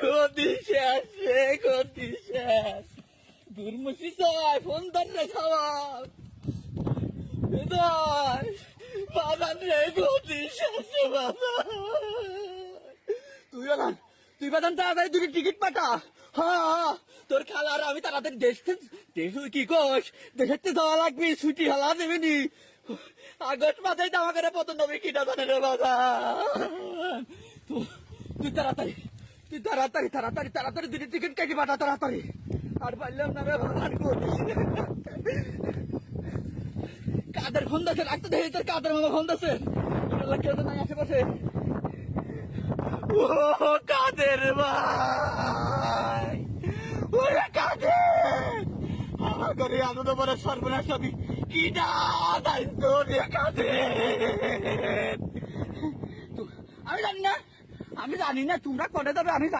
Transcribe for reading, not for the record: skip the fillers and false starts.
গতি শেষ রে, গতি শেষ। দুর্মুষি চাই ফোন ধরে খাওয়ার বাজান রে, গতি শেষ রে বাজান। তুই বাজান তাড়াতাড়ি দুটি টিকিট পাঠা। হ্যাঁ, তোর খালার আমি তাড়াতাড়ি দেশ কি কোষ দেশে যাওয়া লাগবে, ছুটি হালা দেবেনি। আগস্ট মাসে জামা করে পতন হবে কিনা জানে রে বাজান। তুই তাড়াতাড়ি তাড়াতাড়ি দুটি টিকিট কেটে পাঠা তাড়াতাড়ি। আর পারলাম না রে বাজান, কাদের ফোন দিচ্ছে, রাখতে দেখি তোর কাদের মামা ফোন দিচ্ছে। কেউ তো নাই আশেপাশে। ও কাদের ভাই, ওরে কাদের, আমার ঘরে আনন্দ বলে সর্বনাশ আমি কি না দায়িত্ব রে কাদের। আমি জানি না তোমরা করে দেবে, আমি